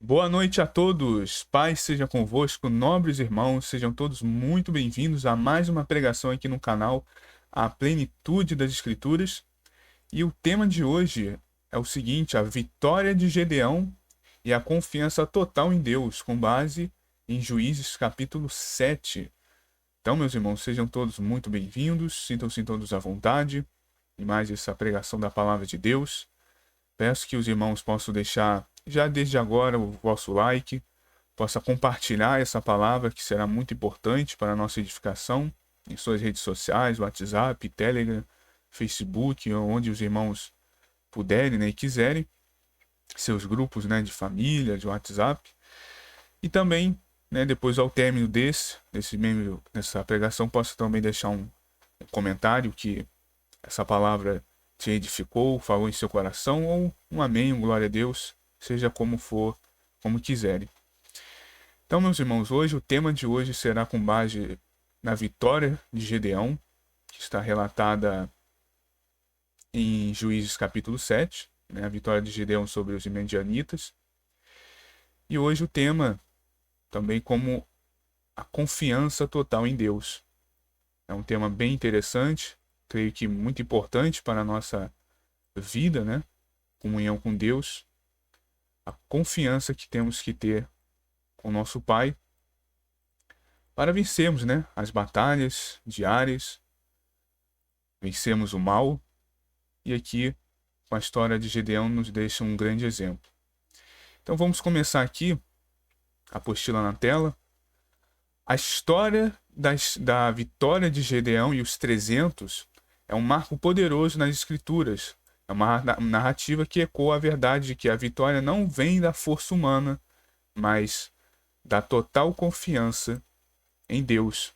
Boa noite a todos, paz seja convosco, nobres irmãos, sejam todos muito bem-vindos a mais uma pregação aqui no canal, A Plenitude das Escrituras. E o tema de hoje é o seguinte: a vitória de Gedeão e a confiança total em Deus, com base em Juízes capítulo 7. Então, meus irmãos, sejam todos muito bem-vindos, sintam-se todos à vontade em mais essa pregação da palavra de Deus. Peço que os irmãos possam deixar já desde agora o vosso like, possa compartilhar essa palavra que será muito importante para a nossa edificação em suas redes sociais, WhatsApp, Telegram, Facebook, onde os irmãos puderem, né, e quiserem, seus grupos, né, de família, de WhatsApp. E também, né, depois ao término dessa pregação, possa também deixar um comentário que essa palavra te edificou, falou em seu coração, ou um amém, um glória a Deus, seja como for, como quiserem. Então, meus irmãos, hoje o tema de hoje será com base na vitória de Gedeão, que está relatada em Juízes capítulo 7, né, a vitória de Gedeão sobre os Midianitas. E hoje o tema também como a confiança total em Deus. É um tema bem interessante, creio que muito importante para a nossa vida, né? Comunhão com Deus, a confiança que temos que ter com nosso Pai para vencermos, né, as batalhas diárias, vencermos o mal. E aqui, com a história de Gedeão, nos deixa um grande exemplo. Então vamos começar aqui, a apostila na tela. A história da vitória de Gedeão e os 300 é um marco poderoso nas Escrituras. É uma narrativa que ecoa a verdade de que a vitória não vem da força humana, mas da total confiança em Deus.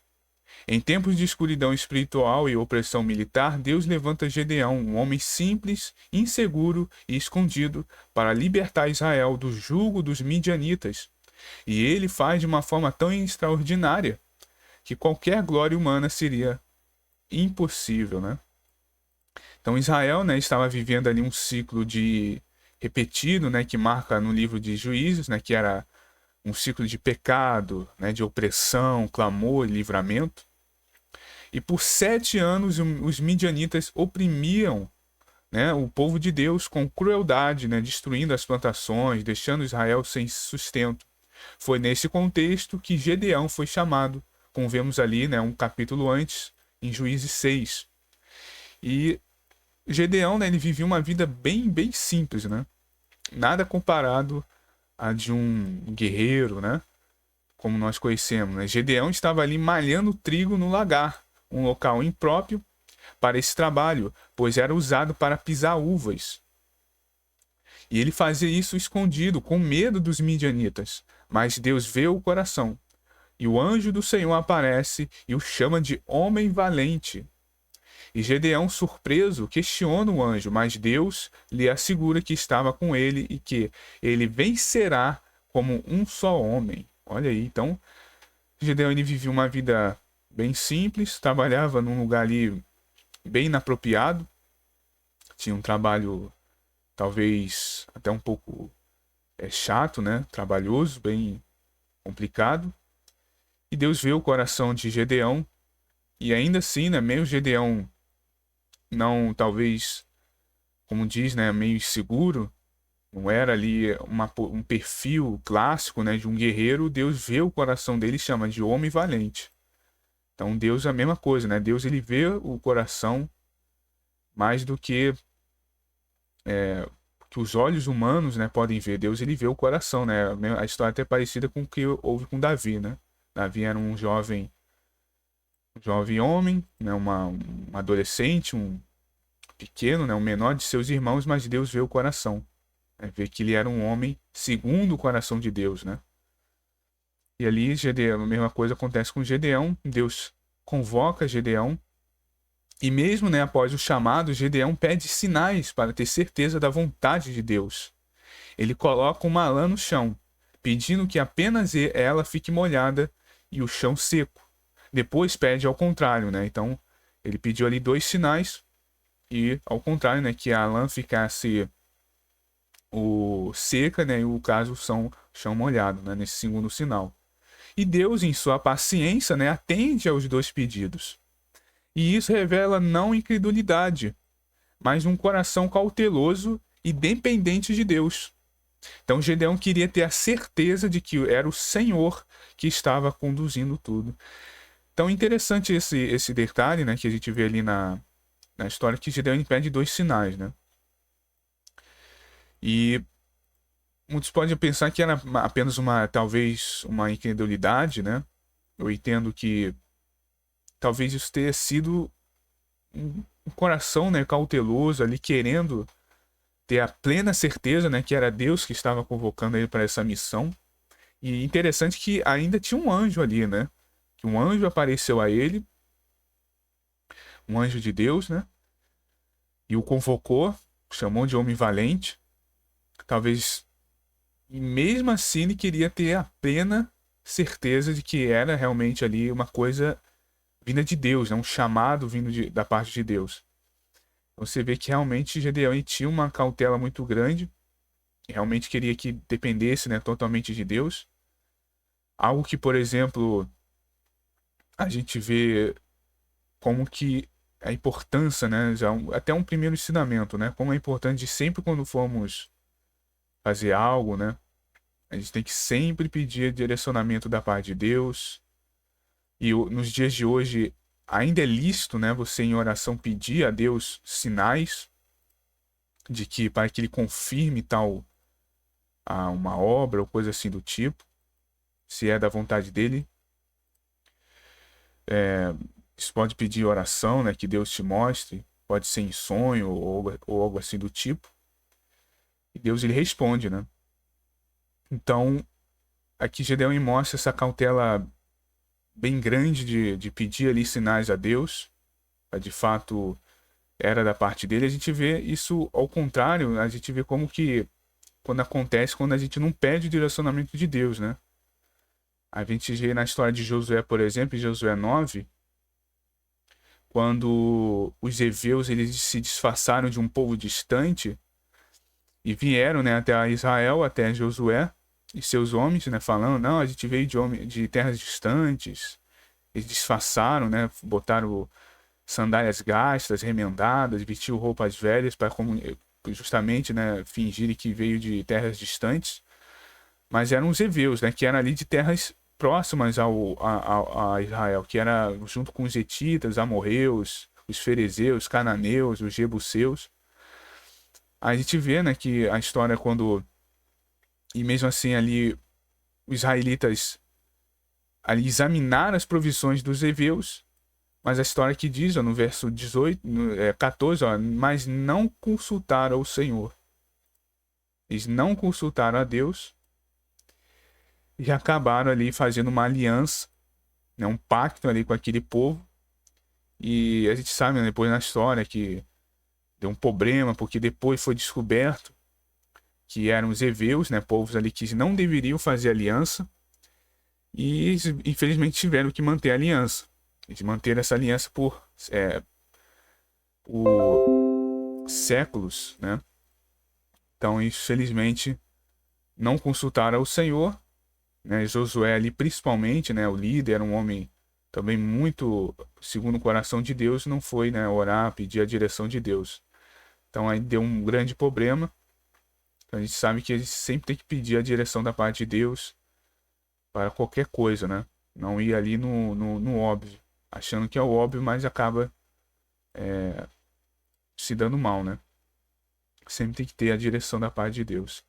Em tempos de escuridão espiritual e opressão militar, Deus levanta Gedeão, um homem simples, inseguro e escondido, para libertar Israel do jugo dos midianitas. E ele faz de uma forma tão extraordinária que qualquer glória humana seria impossível, né? Então Israel, né, estava vivendo ali um ciclo de repetido, né, que marca no livro de Juízes, né, que era um ciclo de pecado, né, de opressão, clamor e livramento. E por 7 anos os midianitas oprimiam, né, o povo de Deus com crueldade, né, destruindo as plantações, deixando Israel sem sustento. Foi nesse contexto que Gedeão foi chamado, como vemos ali, né, um capítulo antes, em Juízes 6. E Gedeão, né, ele vivia uma vida bem simples, né? Nada comparado a de um guerreiro, né? Como nós conhecemos, né? Gedeão estava ali malhando trigo no lagar, um local impróprio para esse trabalho, pois era usado para pisar uvas. E ele fazia isso escondido, com medo dos midianitas. Mas Deus vê o coração. E o anjo do Senhor aparece e o chama de homem valente. E Gedeão, surpreso, questiona o anjo, mas Deus lhe assegura que estava com ele e que ele vencerá como um só homem. Olha aí, então, Gedeão ele vivia uma vida bem simples, trabalhava num lugar ali bem inapropriado, tinha um trabalho talvez até um pouco chato, né? Trabalhoso, bem complicado. E Deus vê o coração de Gedeão e ainda assim, né, meio Gedeão não, talvez, como diz, né, meio inseguro, não era ali um perfil clássico, né, de um guerreiro. Deus vê o coração dele e chama de homem valente. Então Deus é a mesma coisa, né? Deus ele vê o coração mais do que os olhos humanos, né, podem ver. Deus ele vê o coração, né? A história é até parecida com o que houve com Davi, né? Davi era um jovem homem, né, um adolescente, um pequeno, né, o menor de seus irmãos, mas Deus vê o coração, né, vê que ele era um homem segundo o coração de Deus, né? E ali Gedeão, a mesma coisa acontece com Gedeão. Deus convoca Gedeão e mesmo, né, após o chamado, Gedeão pede sinais para ter certeza da vontade de Deus. Ele coloca uma lã no chão, pedindo que apenas ela fique molhada e o chão seco. Depois pede ao contrário, né? Então ele pediu ali 2 sinais e ao contrário, né, que a lã ficasse o seca, né, e o caso são chão molhado, né, nesse segundo sinal. E Deus, em sua paciência, né, atende aos dois pedidos. E isso revela não incredulidade, mas um coração cauteloso e dependente de Deus. Então Gedeão queria ter a certeza de que era o Senhor que estava conduzindo tudo. Então interessante esse detalhe, né, que a gente vê ali na história, que Gedeão pede dois sinais, né? E muitos podem pensar que era apenas talvez uma incredulidade, né? Eu entendo que talvez isso tenha sido um coração, né, cauteloso ali, querendo ter a plena certeza, né, que era Deus que estava convocando ele para essa missão. E interessante que ainda tinha um anjo ali, né? Que um anjo apareceu a ele, um anjo de Deus, né? E o convocou, chamou de homem valente. Talvez, e mesmo assim, ele queria ter a plena certeza de que era realmente ali uma coisa vinda de Deus, né? Um chamado vindo da parte de Deus. Então você vê que realmente Gedeão tinha uma cautela muito grande, realmente queria que dependesse, né, totalmente de Deus. Algo que, por exemplo, a gente vê como que a importância, né, até um primeiro ensinamento, né, como é importante de sempre quando formos fazer algo, né, a gente tem que sempre pedir direcionamento da parte de Deus. E nos dias de hoje ainda é lícito, né, você em oração pedir a Deus sinais de que para que ele confirme tal uma obra ou coisa assim do tipo, se é da vontade dele. Você pode pedir oração, né, que Deus te mostre, pode ser em sonho ou algo assim do tipo. E Deus ele responde, né? Então, aqui Gedeão mostra essa cautela bem grande de pedir ali sinais a Deus, de fato era da parte dele. A gente vê isso ao contrário, a gente vê como que quando acontece quando a gente não pede o direcionamento de Deus, né? A gente vê na história de Josué, por exemplo, em Josué 9, quando os heveus eles se disfarçaram de um povo distante e vieram, né, até Israel, até Josué e seus homens, né, falando, não, a gente veio de terras distantes. Eles disfarçaram, né, botaram sandálias gastas, remendadas, vestiu roupas velhas para justamente, né, fingirem que veio de terras distantes. Mas eram os heveus, né, que eram ali de terras próximas a Israel, que era junto com os hetitas, amorreus, os ferezeus, cananeus, os jebuseus. A gente vê, né, que a história quando e mesmo assim ali os israelitas ali examinaram as provisões dos heveus, mas a história que diz, ó, no verso 18, 14, ó, mas não consultaram o Senhor. Eles não consultaram a Deus e acabaram ali fazendo uma aliança, né, um pacto ali com aquele povo. E a gente sabe, né, depois na história que deu um problema, porque depois foi descoberto que eram os heveus, né, povos ali que não deveriam fazer aliança, e infelizmente tiveram que manter a aliança. Eles manteram essa aliança por séculos, né? Então, infelizmente, não consultaram o Senhor, né? Josué ali principalmente, né, o líder, era um homem também muito segundo o coração de Deus, não foi, né, orar, pedir a direção de Deus. Então aí deu um grande problema. Então, a gente sabe que a gente sempre tem que pedir a direção da parte de Deus para qualquer coisa, né? Não ir ali no óbvio, achando que é o óbvio, mas acaba se dando mal, né? Sempre tem que ter a direção da parte de Deus.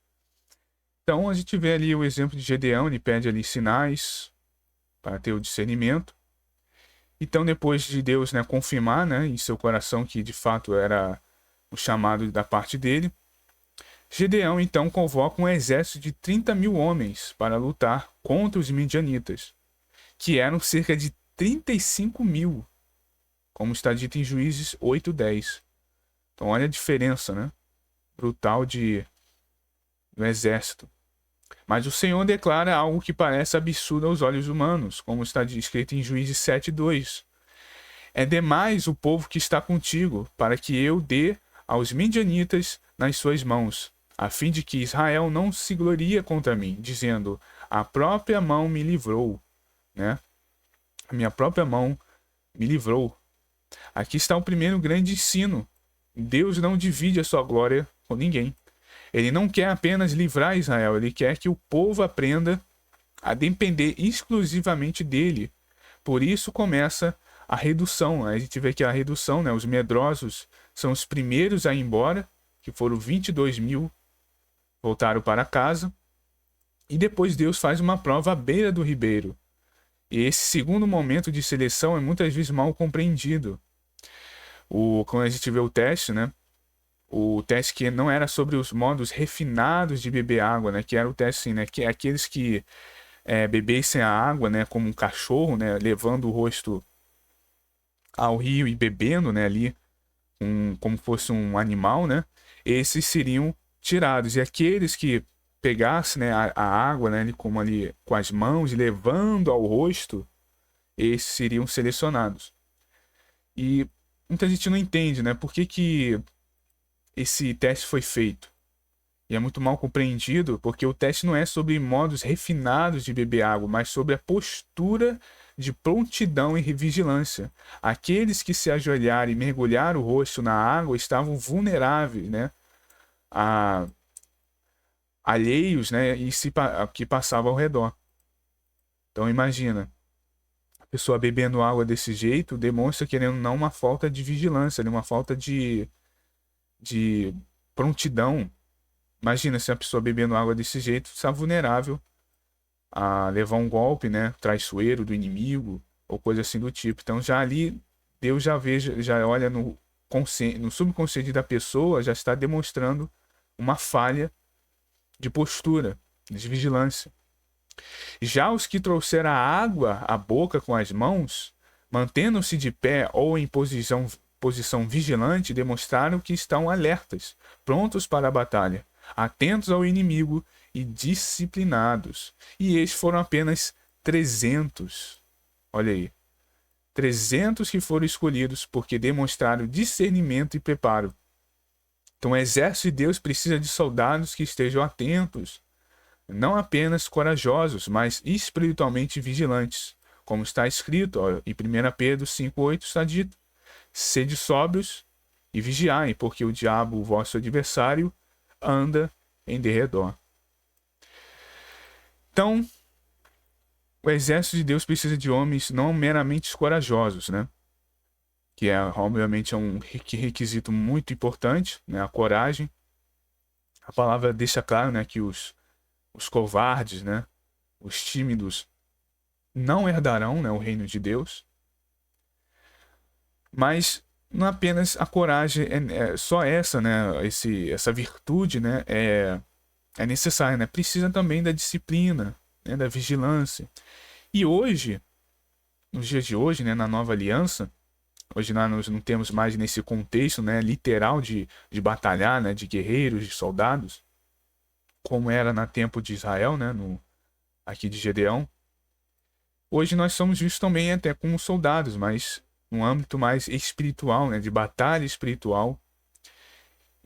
Então a gente vê ali o exemplo de Gedeão, ele pede ali sinais para ter o discernimento. Então depois de Deus, né, confirmar, né, em seu coração que de fato era o chamado da parte dele, Gedeão então convoca um exército de 30 mil homens para lutar contra os midianitas, que eram cerca de 35 mil, como está dito em Juízes 8:10. Então olha a diferença, né, brutal do exército. Mas o Senhor declara algo que parece absurdo aos olhos humanos, como está escrito em Juízes 7:2. É demais o povo que está contigo, para que eu dê aos midianitas nas suas mãos. a fim de que Israel não se glorie contra mim, dizendo: a própria mão me livrou, né? A minha própria mão me livrou. Aqui está o primeiro grande ensino. Deus não divide a sua glória com ninguém. Ele não quer apenas livrar Israel, ele quer que o povo aprenda a depender exclusivamente dele. Por isso começa a redução. A gente vê que a redução, né? Os medrosos são os primeiros a ir embora, que foram 22.000, voltaram para casa. E depois Deus faz uma prova à beira do ribeiro. E esse segundo momento de seleção é muitas vezes mal compreendido. Quando a gente vê o teste, né? O teste que não era sobre os modos refinados de beber água, né? Que era o teste assim, né? Que aqueles que bebessem a água, né? Como um cachorro, né? Levando o rosto ao rio e bebendo, né? Ali, como fosse um animal, né? Esses seriam tirados. E aqueles que pegassem, né, a água, né? Como ali com as mãos, levando ao rosto, esses seriam selecionados. E muita gente não entende, né? Por que esse teste foi feito? E é muito mal compreendido, porque o teste não é sobre modos refinados de beber água, mas sobre a postura de prontidão e vigilância. Aqueles que se ajoelharam e mergulharam o rosto na água estavam vulneráveis, né? Alheios, né? E que passavam ao redor. Então imagina, a pessoa bebendo água desse jeito demonstra, querendo ou não, uma falta de vigilância, uma falta de prontidão. Imagina se a pessoa bebendo água desse jeito está vulnerável a levar um golpe, né, traiçoeiro do inimigo ou coisa assim do tipo. Então já ali Deus já olha no subconsciente da pessoa, já está demonstrando uma falha de postura, de vigilância. Já os que trouxeram a água à boca com as mãos, mantendo-se de pé ou em posição vigilante, demonstraram que estão alertas, prontos para a batalha, atentos ao inimigo e disciplinados. E estes foram apenas 300. Olha aí. 300 que foram escolhidos porque demonstraram discernimento e preparo. Então o exército de Deus precisa de soldados que estejam atentos, não apenas corajosos, mas espiritualmente vigilantes. Como está escrito em 1 Pedro 5,8 está dito: sede sóbrios e vigiai, porque o diabo, o vosso adversário, anda em derredor. Então, o exército de Deus precisa de homens não meramente corajosos, né? Que obviamente é um requisito muito importante, né? A coragem. A palavra deixa claro, né, que os covardes, né, os tímidos, não herdarão, né, o reino de Deus. Mas não apenas a coragem, só essa, né, essa virtude, né, é necessária, né? Precisa também da disciplina, né, da vigilância. E hoje, nos dias de hoje, né, na nova aliança, hoje nós não temos mais nesse contexto, né, literal de batalhar, né, de guerreiros, de soldados, como era no tempo de Israel, né, aqui de Gedeão. Hoje nós somos vistos também até como soldados, mas num âmbito mais espiritual, né, de batalha espiritual.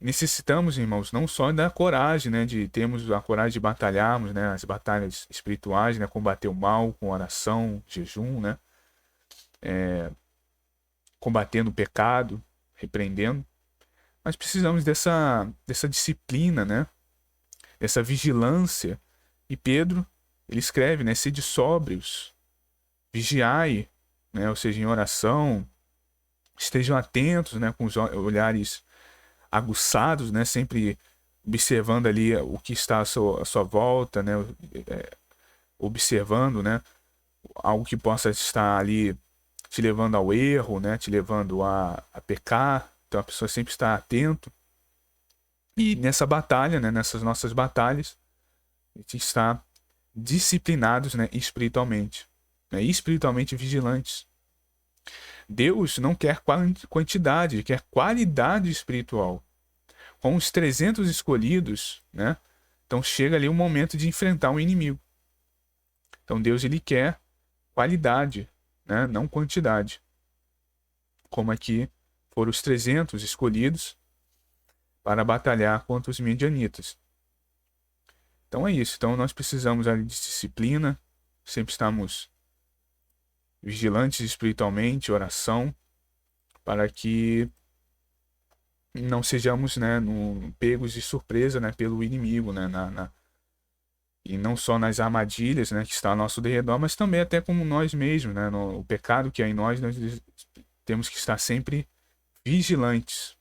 Necessitamos, irmãos, não só da coragem, né, de termos a coragem de batalharmos, né, as batalhas espirituais, né, combater o mal com oração, jejum, né, combatendo o pecado, repreendendo, mas precisamos dessa disciplina, né, dessa vigilância. E Pedro, ele escreve, né, sede sóbrios, vigiai, né, ou seja, em oração, estejam atentos, né, com os olhares aguçados, né, sempre observando ali o que está à sua volta, né, observando, né, algo que possa estar ali te levando ao erro, né, te levando a pecar. Então a pessoa sempre está atento. E nessa batalha, né, nessas nossas batalhas, a gente está disciplinados, né, espiritualmente, né, espiritualmente vigilantes. Deus não quer quantidade, ele quer qualidade espiritual. Com os 300 escolhidos, né, então chega ali o momento de enfrentar um inimigo. Então Deus, ele quer qualidade, né, não quantidade. Como aqui foram os 300 escolhidos para batalhar contra os midianitas. Então é isso. Então nós precisamos ali de disciplina, sempre estamos vigilantes espiritualmente, oração, para que não sejamos, né, pegos de surpresa, né, pelo inimigo, né, e não só nas armadilhas, né, que está ao nosso derredor, mas também até como nós mesmos, né, no o pecado que há em nós temos que estar sempre vigilantes.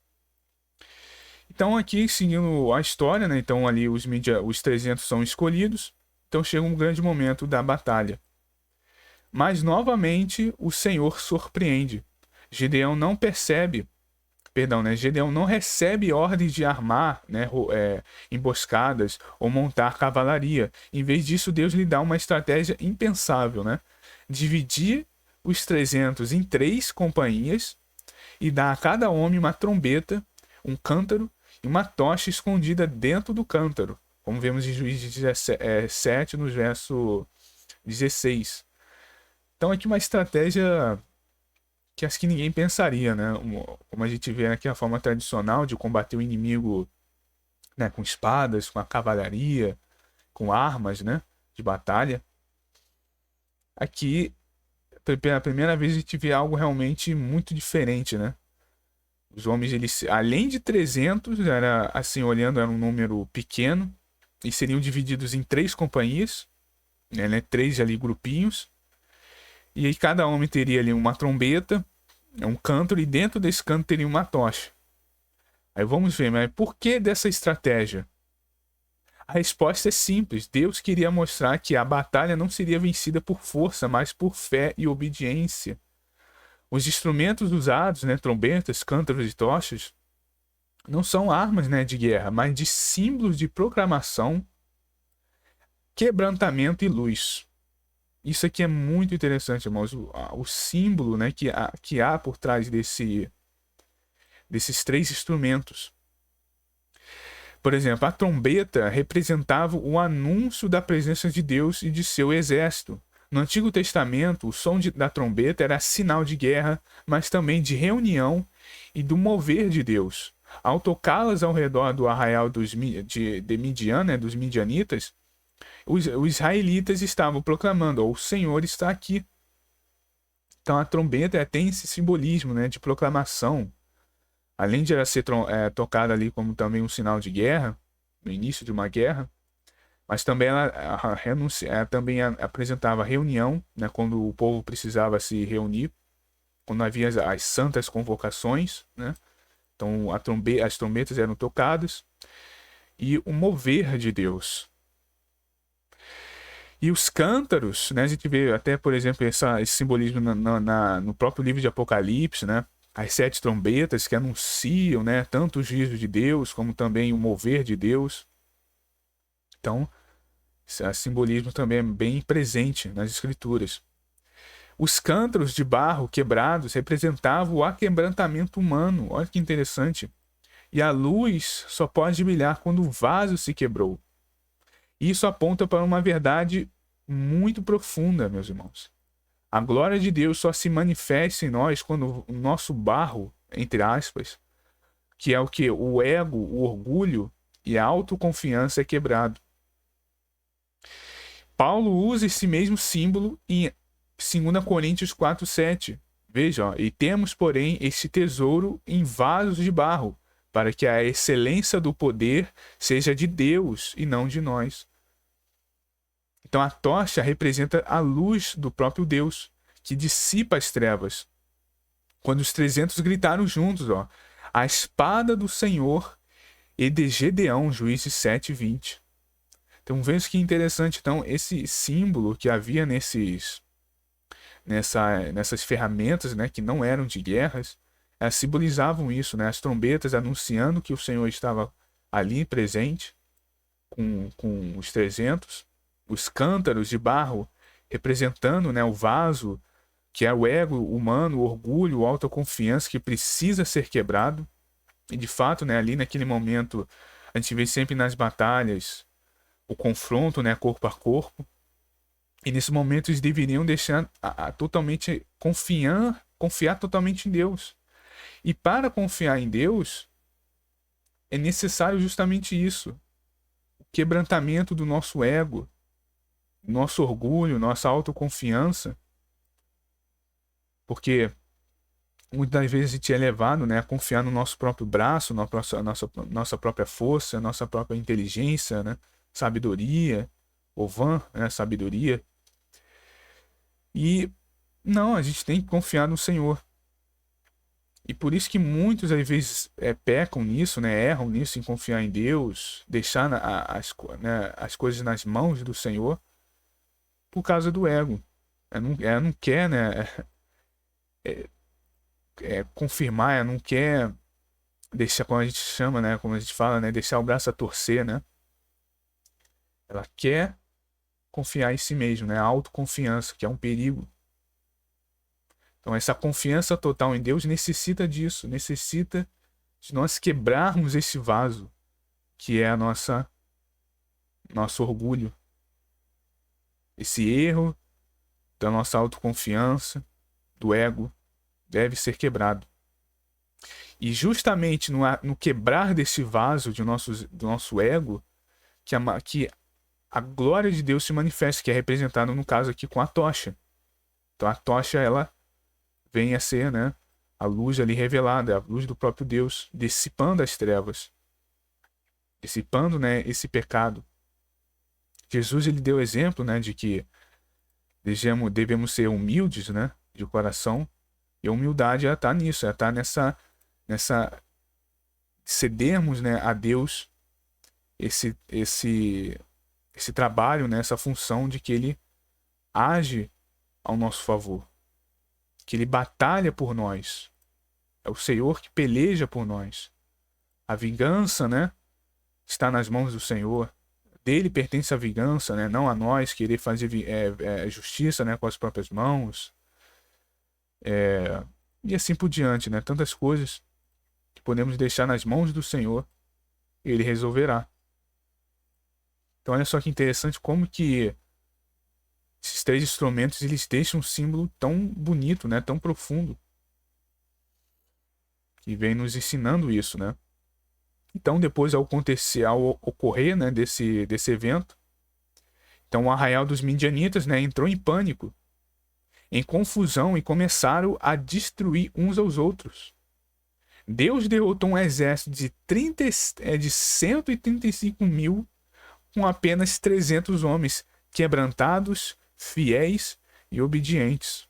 Então aqui, seguindo a história, né, então ali os 300 são escolhidos, então chega um grande momento da batalha. Mas novamente o Senhor surpreende. Gideão não percebe, perdão, né, Gideão não recebe ordens de armar, né, emboscadas ou montar cavalaria. Em vez disso, Deus lhe dá uma estratégia impensável, né? Dividir os 300 em 3 companhias e dar a cada homem uma trombeta, um cântaro e uma tocha escondida dentro do cântaro, como vemos em Juízes 17, no verso 16. Então aqui uma estratégia que acho que ninguém pensaria, né? Como a gente vê aqui a forma tradicional de combater o inimigo, né, com espadas, com a cavalaria, com armas, né, de batalha. Aqui, pela primeira vez, a gente vê algo realmente muito diferente, né? Os homens, eles, além de 300, era assim, olhando, era um número pequeno, e seriam divididos em 3 companhias, né, 3 ali grupinhos. E aí cada homem teria ali uma trombeta, um cântaro, e dentro desse cântaro teria uma tocha. Aí vamos ver, mas por que dessa estratégia? A resposta é simples. Deus queria mostrar que a batalha não seria vencida por força, mas por fé e obediência. Os instrumentos usados, né, trombetas, cântaros e tochas, não são armas, né, de guerra, mas de símbolos de proclamação, quebrantamento e luz. Isso aqui é muito interessante, irmãos. O símbolo, né, que há por trás desses 3 instrumentos. Por exemplo, a trombeta representava o anúncio da presença de Deus e de seu exército. No Antigo Testamento, o som da trombeta era sinal de guerra, mas também de reunião e do mover de Deus. Ao tocá-las ao redor do arraial de Midian, né, dos midianitas, os israelitas estavam proclamando: o Senhor está aqui. Então a trombeta tem esse simbolismo, né, de proclamação. Além de ela ser tocada ali como também um sinal de guerra, no início de uma guerra, mas também ela também apresentava reunião, né, quando o povo precisava se reunir, quando havia as santas convocações, né? Então as trombetas eram tocadas, e o mover de Deus. E os cântaros, né, a gente vê até, por exemplo, esse simbolismo no próprio livro de Apocalipse, né? As 7 trombetas que anunciam, né, tanto o juízo de Deus como também o mover de Deus. Então, esse simbolismo também é bem presente nas escrituras. Os cântaros de barro quebrados representavam o aquebrantamento humano. Olha que interessante. E a luz só pode brilhar quando o vaso se quebrou. Isso aponta para uma verdade muito profunda, meus irmãos. A glória de Deus só se manifesta em nós quando o nosso barro, entre aspas, que é o que? O ego, o orgulho e a autoconfiança é quebrado. Paulo usa esse mesmo símbolo em 2 Coríntios 4:7. Veja, ó, e temos, porém, este tesouro em vasos de barro, para que a excelência do poder seja de Deus e não de nós. Então a tocha representa a luz do próprio Deus, que dissipa as trevas. Quando os 300 gritaram juntos, ó, a espada do Senhor e de Gedeão, Juízes 7:20. Então veja que interessante, então, esse símbolo que havia nessas ferramentas, né, que não eram de guerras, simbolizavam isso, né, as trombetas anunciando que o Senhor estava ali presente com os 300, os cântaros de barro representando, né, o vaso, que é o ego humano, o orgulho, a autoconfiança que precisa ser quebrado. E de fato, né, ali naquele momento, a gente vê sempre nas batalhas o confronto, né, corpo a corpo. E nesse momento eles deveriam deixar totalmente confiar totalmente em Deus. E para confiar em Deus, é necessário justamente isso. quebrantamento do nosso ego, nosso orgulho, nossa autoconfiança, porque muitas vezes a gente é levado, né, a confiar no nosso próprio braço, na nossa própria força, nossa própria inteligência, né, sabedoria, ou vã, né, sabedoria. E não, a gente tem que confiar no Senhor. E por isso que muitos às vezes pecam nisso, né, erram nisso em confiar em Deus, deixar as coisas nas mãos do Senhor por causa do ego. Não quer, né, confirmar, não quer deixar, como a gente chama, né, como a gente fala, né, deixar o braço a torcer, né. Ela quer confiar em si mesmo, né, a autoconfiança, que é um perigo. Então essa confiança total em Deus necessita disso, necessita de nós quebrarmos esse vaso que é nosso orgulho, esse erro da nossa autoconfiança, do ego, deve ser quebrado. E justamente no quebrar desse vaso do nosso ego, que a glória de Deus se manifesta, que é representada no caso aqui com a tocha. Então a tocha, ela vem a ser, né, a luz ali revelada, a luz do próprio Deus, dissipando as trevas, dissipando, né, esse pecado. Jesus, ele deu exemplo, né, de que devemos ser humildes, né, de coração, e a humildade está nisso, está nessa cedermos, né, a Deus esse trabalho, né, essa função de que ele age ao nosso favor, que ele batalha por nós. É o Senhor que peleja por nós. A vingança, né, está nas mãos do Senhor. Dele pertence a vingança, né, não a nós querer fazer justiça, né, com as próprias mãos. E assim por diante, né, tantas coisas que podemos deixar nas mãos do Senhor, ele resolverá. Então olha só que interessante como que esses três instrumentos, eles deixam um símbolo tão bonito, né, tão profundo, que vem nos ensinando isso, né. Então depois ao ocorrer, né, desse evento, então o arraial dos midianitas, né, entrou em pânico, em confusão, e começaram a destruir uns aos outros. Deus derrotou um exército de 135 mil com apenas 300 homens quebrantados, fiéis e obedientes.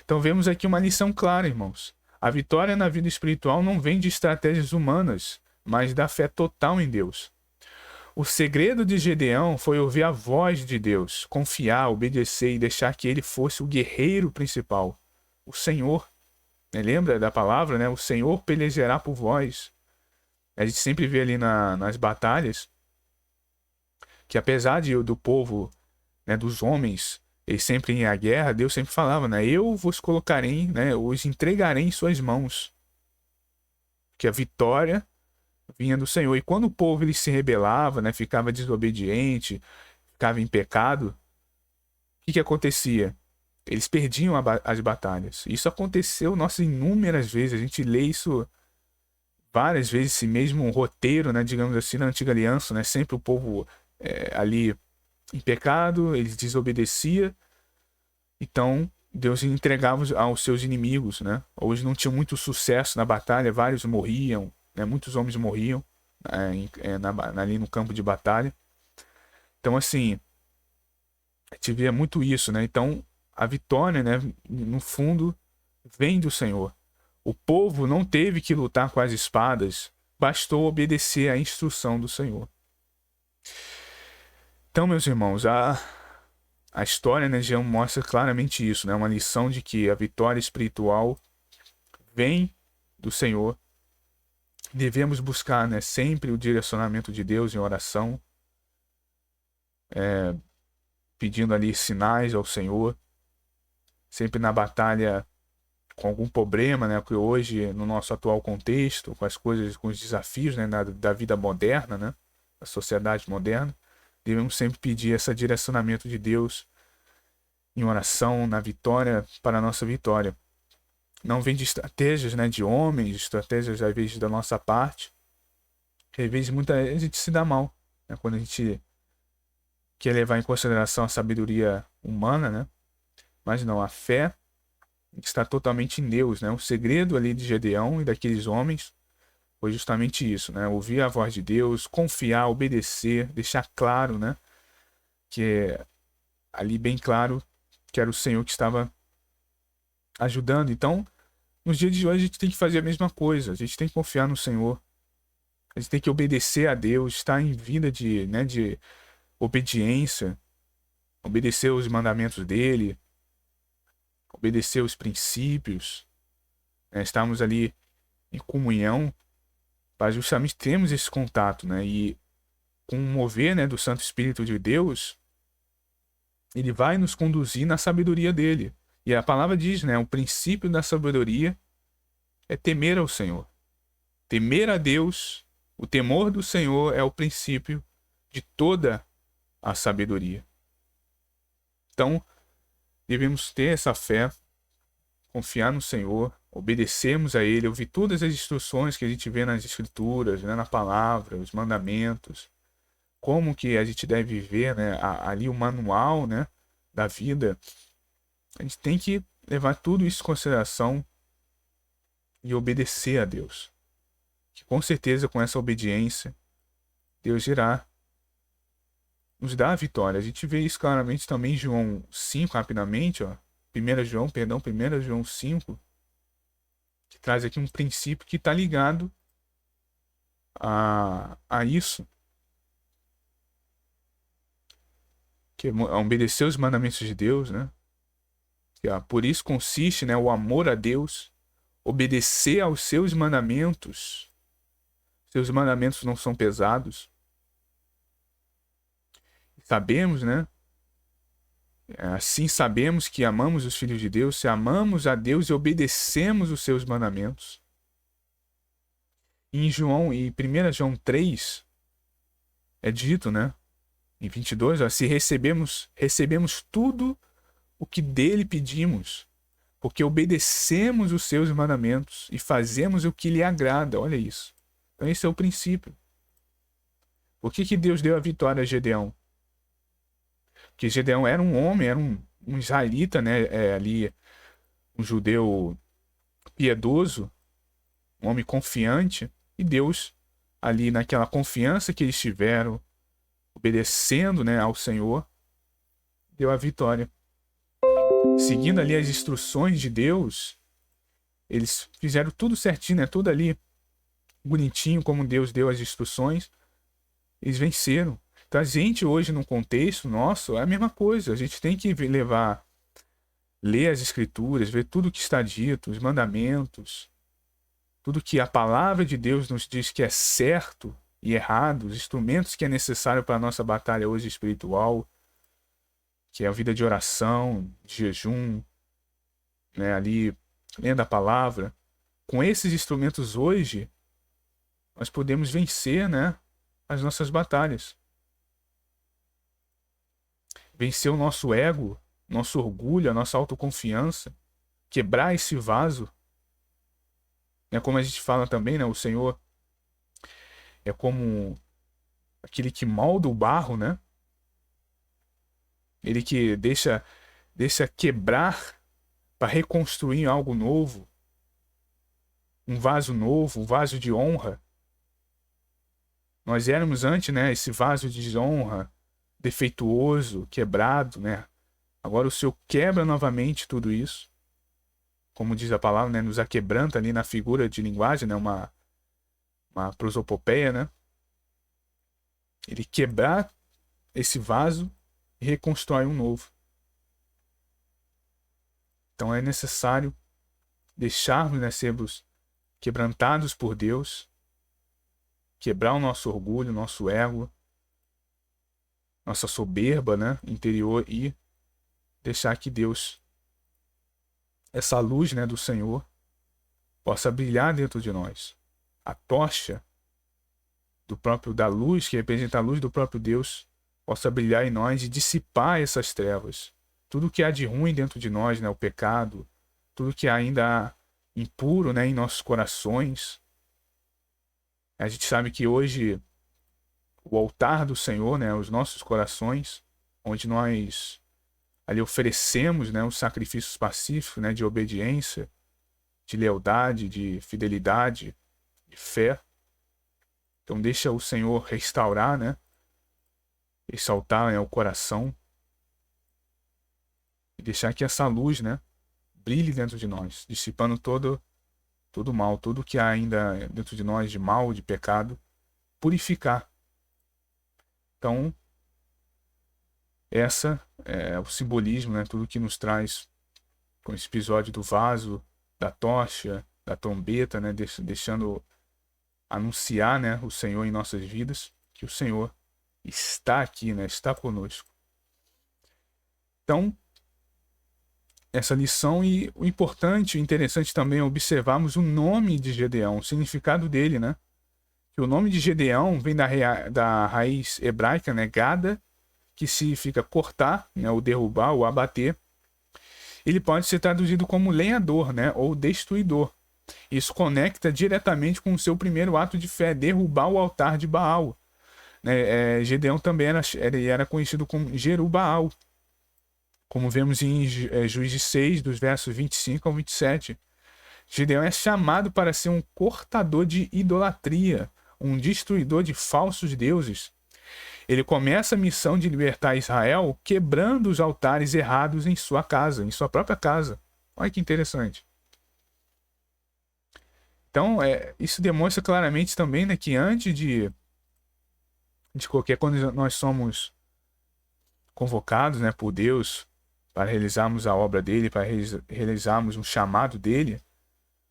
Então vemos aqui uma lição clara, irmãos. A vitória na vida espiritual não vem de estratégias humanas, mas da fé total em Deus. O segredo de Gedeão foi ouvir a voz de Deus, confiar, obedecer e deixar que ele fosse o guerreiro principal, o Senhor. Lembra da palavra, né? O Senhor pelejará por vós. A gente sempre vê ali nas batalhas que apesar do povo, né, dos homens, eles sempre iam à guerra, Deus sempre falava, né? Eu vos colocarei, né? Eu os entregarei em suas mãos. Que a vitória vinha do Senhor. E quando o povo ele se rebelava, né? Ficava desobediente, ficava em pecado, o que acontecia? Eles perdiam as batalhas. Isso aconteceu, nossa, inúmeras vezes. A gente lê isso várias vezes, esse mesmo roteiro, né? Digamos assim, na Antiga Aliança, né? Sempre o povo ali em pecado, eles desobedeciam, então Deus entregava aos seus inimigos, né? Hoje não tinha muito sucesso na batalha, vários morriam, né? Muitos homens morriam ali no campo de batalha. Então assim, a gente vê muito isso, né? Então a vitória, né, no fundo, vem do Senhor. O povo não teve que lutar com as espadas, bastou obedecer à instrução do Senhor. Então, meus irmãos, a história, né, já mostra claramente isso, né? Uma lição de que a vitória espiritual vem do Senhor. Devemos buscar, né, sempre o direcionamento de Deus em oração, pedindo ali sinais ao Senhor, sempre na batalha com algum problema, né? Que hoje, no nosso atual contexto, com as coisas, com os desafios, né, da vida moderna, né, da sociedade moderna, devemos sempre pedir esse direcionamento de Deus em oração, na vitória, para a nossa vitória. Não vem de estratégias, né, de homens, estratégias às vezes da nossa parte, que às vezes muita gente se dá mal. né? Quando a gente quer levar em consideração a sabedoria humana, né? Mas não, a fé está totalmente em Deus, né? O segredo ali de Gedeão e daqueles homens foi justamente isso, né? Ouvir a voz de Deus, confiar, obedecer, deixar claro, né? Que é ali bem claro que era o Senhor que estava ajudando. Então, nos dias de hoje a gente tem que fazer a mesma coisa. A gente tem que confiar no Senhor. A gente tem que obedecer a Deus, estar em vida de, né, de obediência, obedecer os mandamentos dele, obedecer os princípios, né? Estarmos ali em comunhão para justamente termos esse contato, né? E com o mover, né, do Santo Espírito de Deus, ele vai nos conduzir na sabedoria dele. E a palavra diz, né, o princípio da sabedoria é temer ao Senhor. Temer a Deus, o temor do Senhor é o princípio de toda a sabedoria. Então, devemos ter essa fé, confiar no Senhor, obedecermos a Ele, ouvir todas as instruções que a gente vê nas Escrituras, né, na palavra, os mandamentos, como que a gente deve viver, né, ali o manual, né, da vida. A gente tem que levar tudo isso em consideração e obedecer a Deus. Que com certeza com essa obediência, Deus irá nos dar a vitória. A gente vê isso claramente também em João 5, rapidamente, ó. 1 João 5, que traz aqui um princípio que está ligado a isso, que é obedecer os mandamentos de Deus, né? Que, ó, por isso consiste, né, o amor a Deus, obedecer aos seus mandamentos. Seus mandamentos não são pesados. Sabemos, né? Assim sabemos que amamos os filhos de Deus, se amamos a Deus e obedecemos os seus mandamentos. E em 1 João 3, é dito, né? Em 22, ó, se recebemos tudo o que dele pedimos, porque obedecemos os seus mandamentos e fazemos o que lhe agrada. Olha isso. Então esse é o princípio. Por que Deus deu a vitória a Gedeão? Porque Gedeão era um homem, era um israelita, né? Ali, um judeu piedoso, um homem confiante, e Deus, ali naquela confiança que eles tiveram, obedecendo, né, ao Senhor, deu a vitória. Seguindo ali as instruções de Deus, eles fizeram tudo certinho, né? Tudo ali bonitinho, como Deus deu as instruções, eles venceram. Então a gente hoje, num contexto nosso, é a mesma coisa. A gente tem que ler as escrituras, ver tudo que está dito, os mandamentos, tudo que a palavra de Deus nos diz que é certo e errado, os instrumentos que é necessário para a nossa batalha hoje espiritual, que é a vida de oração, de jejum, né, ali lendo a palavra. Com esses instrumentos hoje, nós podemos vencer, né, as nossas batalhas. Vencer o nosso ego, nosso orgulho, a nossa autoconfiança, quebrar esse vaso. É como a gente fala também, né, o Senhor é como aquele que molda o barro, né? Ele que deixa quebrar para reconstruir algo novo, um vaso de honra. Nós éramos antes, né, esse vaso de desonra, defeituoso, quebrado, né? Agora o Senhor quebra novamente tudo isso. Como diz a palavra, né, nos aquebranta ali na figura de linguagem, né, uma prosopopeia, né? Ele quebrar esse vaso e reconstrói um novo. Então é necessário deixarmos, né, sermos quebrantados por Deus, quebrar o nosso orgulho, nosso ego, nossa soberba, né, interior, e deixar que Deus, essa luz, né, do Senhor, possa brilhar dentro de nós. A tocha da luz, que representa a luz do próprio Deus, possa brilhar em nós e dissipar essas trevas. Tudo que há de ruim dentro de nós, né, o pecado, tudo que ainda há impuro, né, em nossos corações. A gente sabe que hoje o altar do Senhor, né, os nossos corações, onde nós ali oferecemos, né, os sacrifícios pacíficos, né, de obediência, de lealdade, de fidelidade, de fé. Então deixa o Senhor restaurar, né, exaltar, né, o coração e deixar que essa luz, né, brilhe dentro de nós, dissipando todo o mal, tudo que há ainda dentro de nós de mal, de pecado, purificar. Então, essa é o simbolismo, né, tudo que nos traz com esse episódio do vaso, da tocha, da trombeta, né, deixando anunciar, né, o Senhor em nossas vidas, que o Senhor está aqui, né, está conosco. Então, essa lição, e o importante, o interessante também é observarmos o nome de Gedeão, o significado dele, né? Que o nome de Gedeão vem da raiz hebraica, né, gada, que significa cortar, né, ou derrubar, ou abater. Ele pode ser traduzido como lenhador, né, ou destruidor. Isso conecta diretamente com o seu primeiro ato de fé, derrubar o altar de Baal. Gedeão também era conhecido como Jerubbaal, como vemos em Juízes 6, dos versos 25 ao 27. Gedeão é chamado para ser um cortador de idolatria, um destruidor de falsos deuses. Ele começa a missão de libertar Israel quebrando os altares errados em sua casa, em sua própria casa. Olha que interessante. Então, isso demonstra claramente também, né, que antes de qualquer coisa, nós somos convocados, né, por Deus para realizarmos a obra dele, para realizarmos um chamado dele.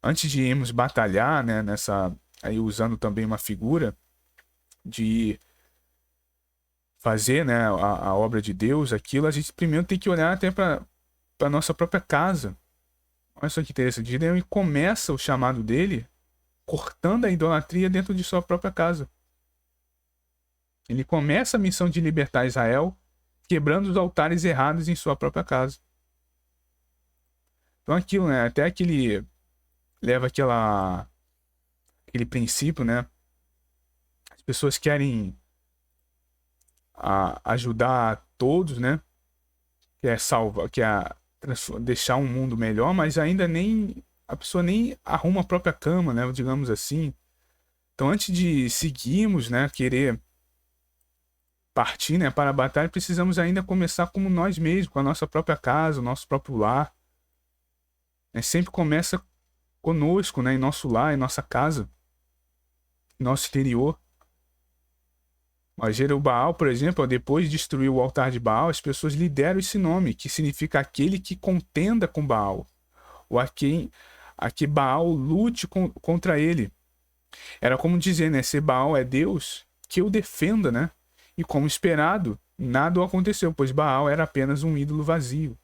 Antes de irmos batalhar, né, aí usando também uma figura de fazer, né, a obra de Deus, aquilo, a gente primeiro tem que olhar até para a nossa própria casa. Olha só que interessante. Ele começa o chamado dele cortando a idolatria dentro de sua própria casa. Ele começa a missão de libertar Israel quebrando os altares errados em sua própria casa. Então aquilo, né, até aquele leva aquele princípio, né? As pessoas querem ajudar todos, né? Quer salvar, quer deixar um mundo melhor, mas ainda nem a pessoa nem arruma a própria cama, né? Digamos assim. Então, antes de seguirmos, né, querer partir, né, para a batalha, precisamos ainda começar como nós mesmos, com a nossa própria casa, o nosso próprio lar. Sempre começa conosco, né, em nosso lar, em nossa casa, em nosso exterior. Mas Jerubbaal, por exemplo, depois de destruir o altar de Baal, as pessoas lhe deram esse nome, que significa aquele que contenda com Baal, ou a que Baal lute contra ele. Era como dizer, né, se Baal é Deus, que eu defenda, né? E como esperado, nada aconteceu, pois Baal era apenas um ídolo vazio.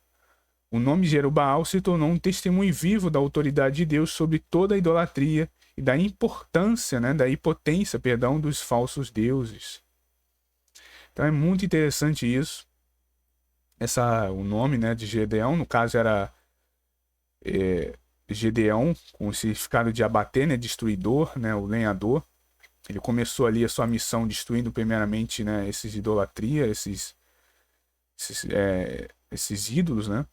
O nome Jerubbaal se tornou um testemunho vivo da autoridade de Deus sobre toda a idolatria e da importância, né, da impotência, perdão, dos falsos deuses. Então é muito interessante isso. O nome, né, de Gedeão, no caso era Gedeão, com o significado de abater, né, destruidor, né, o lenhador. Ele começou ali a sua missão destruindo primeiramente, né, esses idolatria, esses ídolos, né?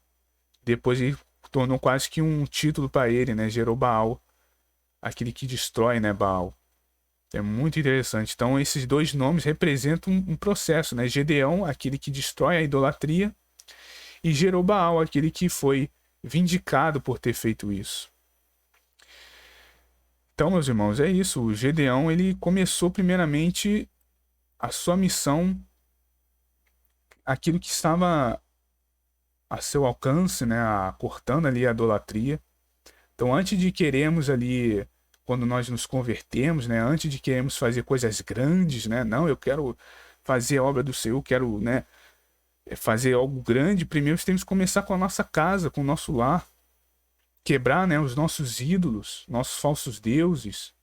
Depois ele tornou quase que um título para ele, né, Jerubbaal, aquele que destrói, né, Baal. É muito interessante. Então, esses dois nomes representam um processo, né? Gedeão, aquele que destrói a idolatria, e Jerubbaal, aquele que foi vindicado por ter feito isso. Então, meus irmãos, é isso. O Gedeão, ele começou primeiramente a sua missão, aquilo que estava a seu alcance, né? Cortando ali a idolatria. Então, antes de queremos ali, quando nós nos convertemos, né? Antes de queremos fazer coisas grandes, né? Não, eu quero fazer a obra do Senhor, quero, né, fazer algo grande. Primeiro temos que começar com a nossa casa, com o nosso lar. Quebrar, né, os nossos ídolos, nossos falsos deuses.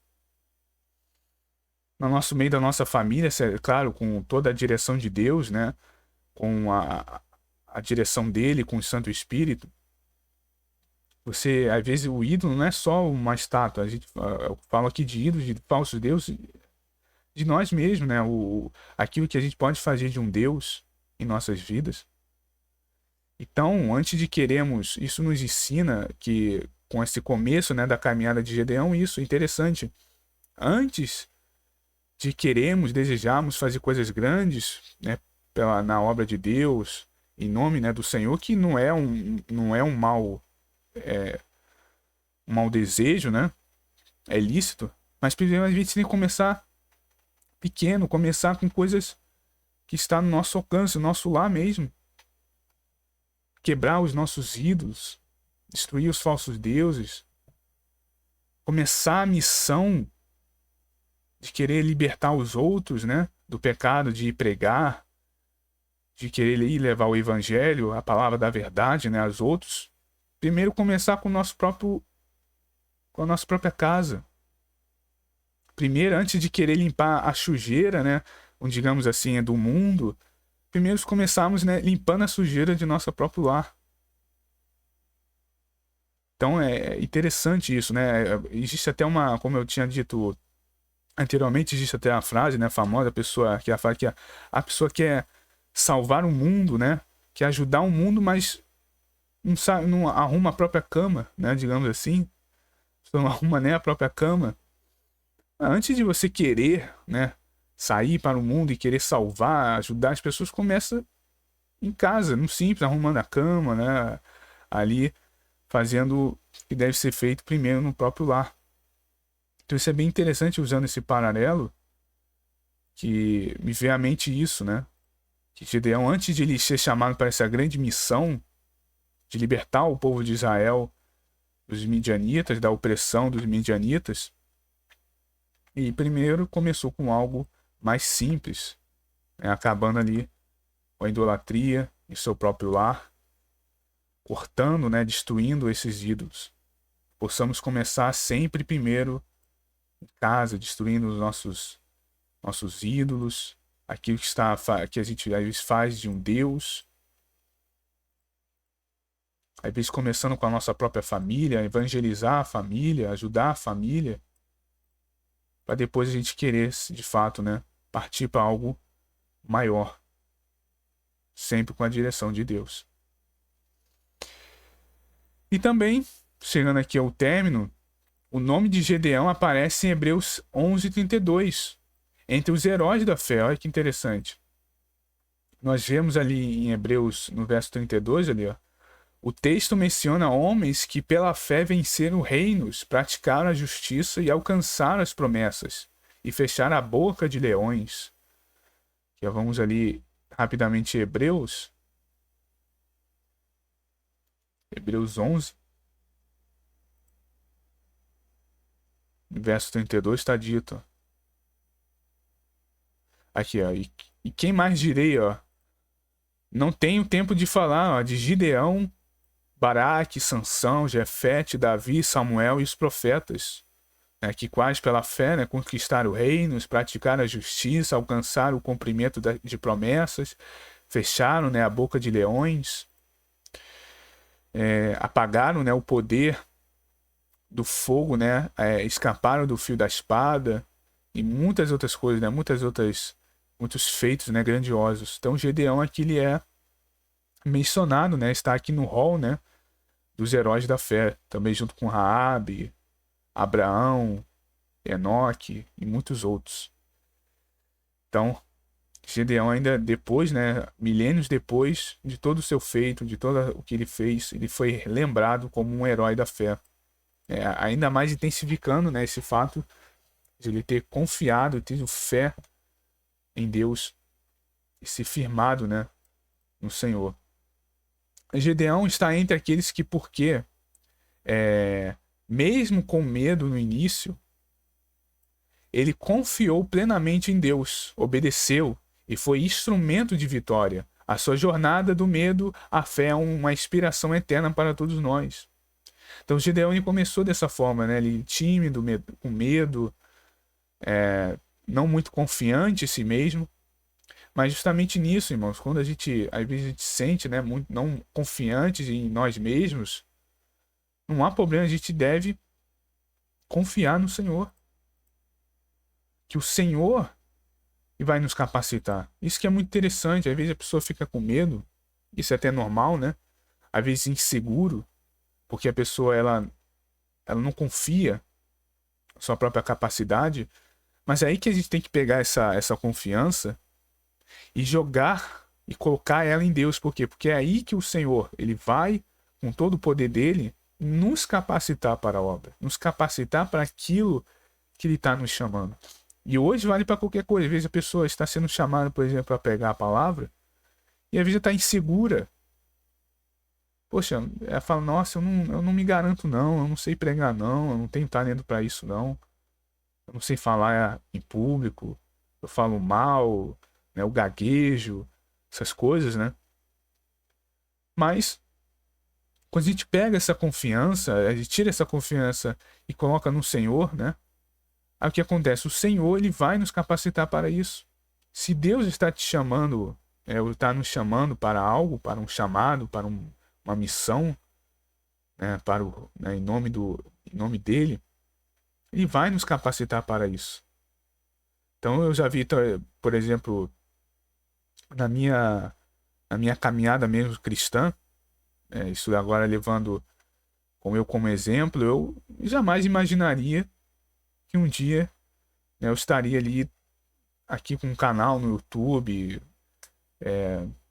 No nosso meio da nossa família, claro, com toda a direção de Deus, né? Com a direção dele, com o Santo Espírito. Você, às vezes, o ídolo não é só uma estátua. Eu falo aqui de ídolos, de falsos deuses. de nós mesmos, né? Aquilo que a gente pode fazer de um Deus em nossas vidas. Então, antes de queremos, isso nos ensina que com esse começo, né, da caminhada de Gedeão, isso é interessante. Antes de queremos, desejarmos fazer coisas grandes, né, na obra de Deus, em nome, né, do Senhor, que não é um mau desejo, né? É lícito, mas primeiro a gente tem que começar pequeno, começar com coisas que está no nosso alcance, no nosso lar mesmo. Quebrar os nossos ídolos, destruir os falsos deuses, começar a missão de querer libertar os outros, né, do pecado, de ir pregar, de querer ir levar o evangelho, a palavra da verdade, né, aos outros. Primeiro começar com a nossa própria casa. Primeiro, antes de querer limpar a sujeira, né, digamos assim, do mundo, primeiro começarmos, né, limpando a sujeira de nosso próprio lar. Então é interessante isso, né? Existe até como eu tinha dito anteriormente, existe até a frase, né, famosa, a pessoa que fala que a pessoa quer salvar o mundo, né? Quer ajudar o mundo, mas não arruma a própria cama, né? Digamos assim. Não arruma nem a própria cama. Antes de você querer, né, sair para o mundo e querer salvar, ajudar as pessoas, começa em casa, no simples, arrumando a cama, né? Ali fazendo o que deve ser feito primeiro no próprio lar. Então isso é bem interessante usando esse paralelo, que me veio à mente isso, né? Que Gideão, antes de ele ser chamado para essa grande missão de libertar o povo de Israel dos midianitas, da opressão dos midianitas, e primeiro começou com algo mais simples, né? Acabando ali com a idolatria em seu próprio lar, cortando, né? Destruindo esses ídolos. Possamos começar sempre primeiro em casa, destruindo os nossos ídolos, aquilo que a gente às vezes faz de um Deus. Às vezes começando com a nossa própria família, evangelizar a família, ajudar a família, para depois a gente querer, de fato, né, partir para algo maior, sempre com a direção de Deus. E também, chegando aqui ao término, o nome de Gedeão aparece em Hebreus 11:32, entre os heróis da fé. Olha que interessante. Nós vemos ali em Hebreus, no verso 32, ali, ó, o texto menciona homens que pela fé venceram reinos, praticaram a justiça e alcançaram as promessas, e fecharam a boca de leões. Já vamos ali rapidamente Hebreus 11, verso 32 está dito. Aqui, ó, e quem mais direi, ó? Não tenho tempo de falar, ó, de Gideão, Baraque, Sansão, Jefete, Davi, Samuel e os profetas, né, que quais pela fé, né, conquistaram reinos, praticaram a justiça, alcançaram o cumprimento de promessas, fecharam, né, a boca de leões, apagaram, né, o poder do fogo, né, escaparam do fio da espada e muitas outras coisas, né, muitos feitos, né, grandiosos. Então Gedeão aqui ele é mencionado, né, está aqui no hall, né, dos heróis da fé, também junto com Raabe, Abraão, Enoque e muitos outros. Então, Gedeão ainda depois, né, milênios depois de todo o seu feito, de todo o que ele fez, ele foi lembrado como um herói da fé. Ainda mais intensificando, né, esse fato de ele ter confiado, tido fé em Deus e se firmado, né, no Senhor. Gedeão está entre aqueles que, porque mesmo com medo no início, ele confiou plenamente em Deus, obedeceu e foi instrumento de vitória. A sua jornada do medo à fé é uma inspiração eterna para todos nós. Então Gideão começou dessa forma, né? Ele tímido, com medo, não muito confiante em si mesmo. Mas justamente nisso, irmãos, quando às vezes a gente sente, né, muito não confiantes em nós mesmos, não há problema, a gente deve confiar no Senhor. Que o Senhor e vai nos capacitar. Isso que é muito interessante. Às vezes a pessoa fica com medo, isso é até normal, né? Às vezes inseguro, porque a pessoa ela não confia na sua própria capacidade, mas é aí que a gente tem que pegar essa confiança e jogar e colocar ela em Deus. Por quê? Porque é aí que o Senhor, ele vai, com todo o poder dele, nos capacitar para a obra, nos capacitar para aquilo que ele está nos chamando. E hoje vale para qualquer coisa. Às vezes a pessoa está sendo chamada, por exemplo, para pegar a palavra, e às vezes está insegura. Poxa, ela fala, nossa, eu não me garanto não, eu não sei pregar não, eu não tenho talento para isso não, eu não sei falar em público, eu falo mal, né, o gaguejo, essas coisas, né? Mas quando a gente pega essa confiança, a gente tira essa confiança e coloca no Senhor, né? Aí o que acontece? O Senhor, ele vai nos capacitar para isso. Se Deus está te chamando, está nos chamando para algo, para um chamado, para uma missão, né, né, em nome dele, ele vai nos capacitar para isso. Então eu já vi, por exemplo, na minha caminhada mesmo cristã, isso agora levando como exemplo, eu jamais imaginaria que um dia, né, eu estaria ali aqui com um canal no YouTube,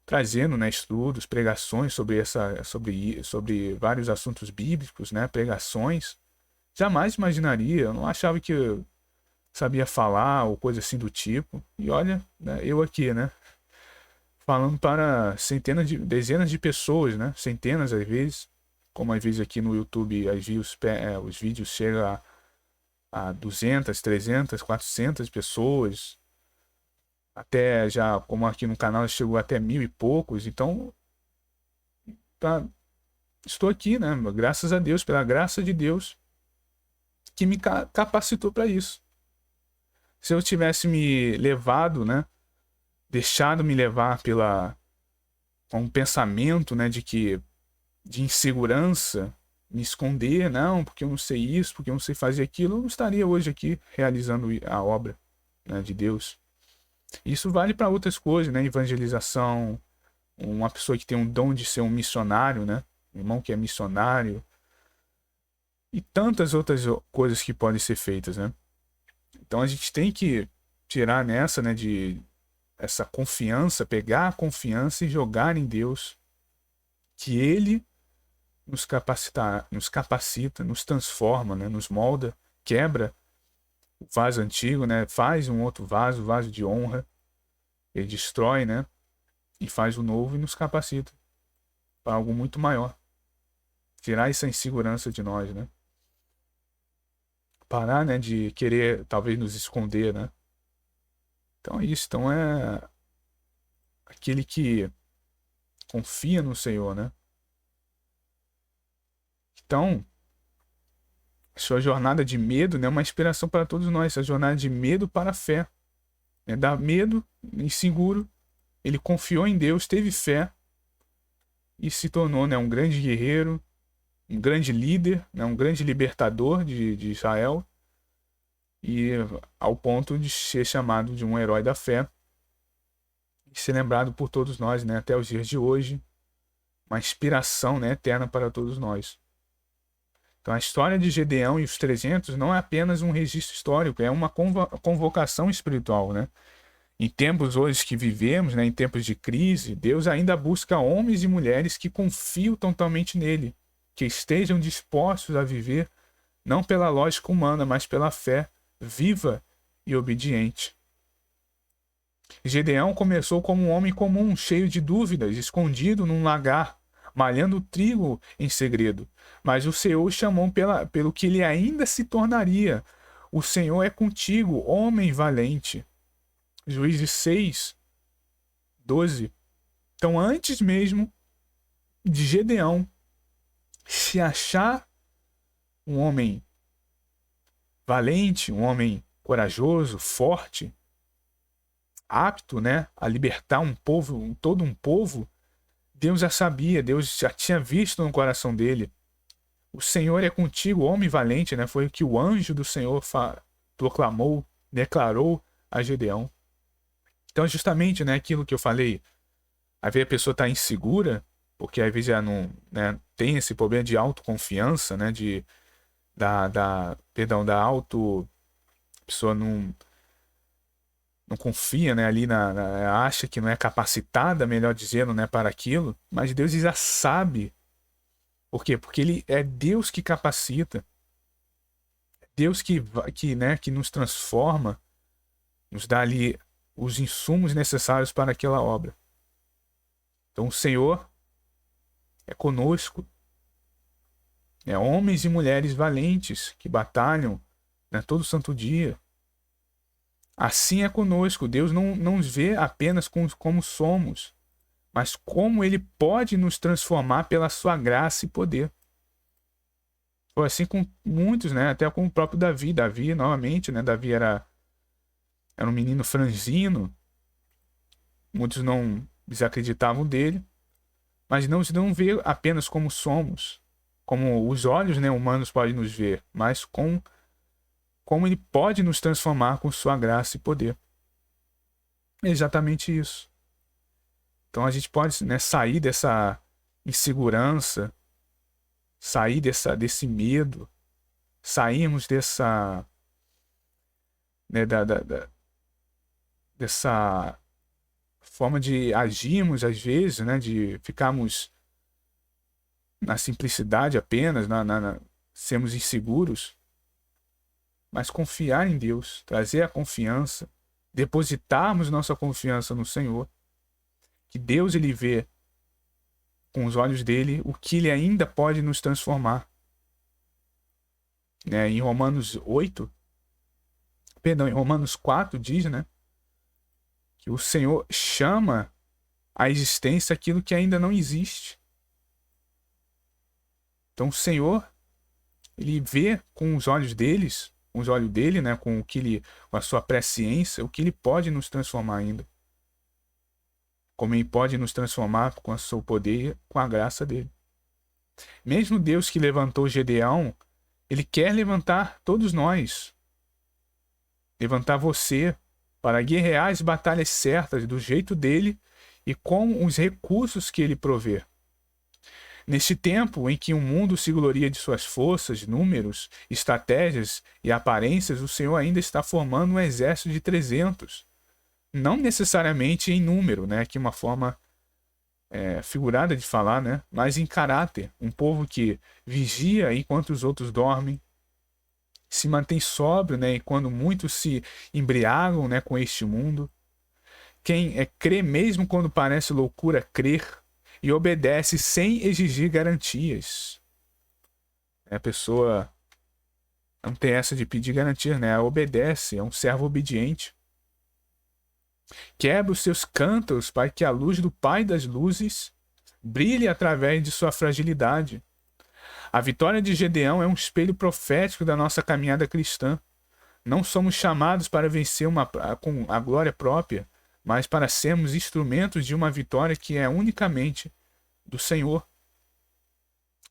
trazendo, né, estudos, pregações sobre vários assuntos bíblicos, né, pregações. Jamais imaginaria, eu não achava que eu sabia falar ou coisa assim do tipo. E olha, né, eu aqui, né, falando para dezenas de pessoas, né, centenas às vezes, como às vezes aqui no YouTube os vídeos chegam a 200, 300, 400 pessoas, até já, como aqui no canal chegou até 1000 e poucos. Então, tá, estou aqui, né, graças a Deus, pela graça de Deus, que me capacitou para isso. Se eu tivesse me levado, né, deixado me levar com um pensamento, né, de insegurança, me esconder, não, porque eu não sei isso, porque eu não sei fazer aquilo, eu não estaria hoje aqui realizando a obra, né, de Deus. Isso vale para outras coisas, né, evangelização, uma pessoa que tem um dom de ser um missionário, né, um irmão que é missionário, e tantas outras coisas que podem ser feitas, né. Então a gente tem que tirar nessa, né, de essa confiança, pegar a confiança e jogar em Deus, que Ele nos capacita, nos transforma, né, nos molda, quebra o vaso antigo, né, faz um outro vaso de honra, Ele destrói, né, e faz o novo e nos capacita para algo muito maior. Tirar essa insegurança de nós, né? Parar, né, de querer talvez nos esconder, né? Então é isso. Então é aquele que confia no Senhor, né? Então, sua jornada de medo, né, é uma inspiração para todos nós. Essa jornada de medo para a fé. Né? Dá medo, inseguro. Ele confiou em Deus, teve fé e se tornou, né, um grande guerreiro, um grande líder, né, um grande libertador de Israel. E ao ponto de ser chamado de um herói da fé e ser lembrado por todos nós, né, até os dias de hoje, uma inspiração, né, eterna para todos nós. Então a história de Gedeão e os 300 não é apenas um registro histórico, é uma convocação espiritual, né? Em tempos hoje que vivemos, né, em tempos de crise, Deus ainda busca homens e mulheres que confiam totalmente nele, que estejam dispostos a viver não pela lógica humana, mas pela fé viva e obediente. Gedeão começou como um homem comum, cheio de dúvidas, escondido num lagar, malhando trigo em segredo. Mas o Senhor o chamou pelo que ele ainda se tornaria. O Senhor é contigo, homem valente. Juízes 6, 12. Então, antes mesmo de Gedeão se achar um homem valente, um homem corajoso, forte, apto, né, a libertar um povo, todo um povo, Deus já sabia, Deus já tinha visto no coração dele. O Senhor é contigo, homem valente, né? Foi o que o anjo do Senhor proclamou, declarou a Gedeão. Então, justamente, né, aquilo que eu falei, às vezes a pessoa está insegura, porque às vezes ela não, né, tem esse problema de autoconfiança, né, perdão, a pessoa não confia, né, ali acha que não é capacitada, melhor dizendo, né, para aquilo, mas Deus já sabe. Por quê? Porque ele é Deus que capacita, Deus né, que nos transforma, nos dá ali os insumos necessários para aquela obra. Então o Senhor é conosco, homens e mulheres valentes que batalham, né, todo santo dia. Assim é conosco. Deus não nos vê apenas como somos, mas como Ele pode nos transformar pela sua graça e poder. Foi assim com muitos, né? Até com o próprio Davi. Davi, novamente, né? Davi era um menino franzino. Muitos não desacreditavam dele. Mas não vê apenas como somos, como os olhos, né, humanos podem nos ver, mas como ele pode nos transformar com sua graça e poder. É exatamente isso. Então a gente pode, né, sair dessa insegurança, sair desse medo, sairmos né, dessa forma de agirmos às vezes, né, de ficarmos na simplicidade apenas, sermos inseguros, mas confiar em Deus, trazer a confiança, depositarmos nossa confiança no Senhor, que Deus ele vê com os olhos dele o que ele ainda pode nos transformar. Né? Em Romanos 8, perdão, em Romanos 4 diz, né, que o Senhor chama à existência aquilo que ainda não existe. Então o Senhor ele vê com os olhos deles, com os olhos dele, né, com a sua presciência, o que ele pode nos transformar ainda. Como ele pode nos transformar com o seu poder, com a graça dele. Mesmo Deus que levantou Gedeão, ele quer levantar todos nós. Levantar você para guerrear as batalhas certas do jeito dele e com os recursos que ele provê. Neste tempo em que o mundo se gloria de suas forças, números, estratégias e aparências, o Senhor ainda está formando um exército de 300. Não necessariamente em número, né? Que é uma forma figurada de falar, né? Mas em caráter. Um povo que vigia enquanto os outros dormem, se mantém sóbrio, né? E quando muitos se embriagam, né, com este mundo. Quem crê mesmo quando parece loucura crer e obedece sem exigir garantias. A pessoa não tem essa de pedir garantias, né? Ela obedece, é um servo obediente. Quebra os seus cântaros para que a luz do Pai das luzes brilhe através de sua fragilidade. A vitória de Gedeão é um espelho profético da nossa caminhada cristã. Não somos chamados para vencer com a glória própria, mas para sermos instrumentos de uma vitória que é unicamente do Senhor.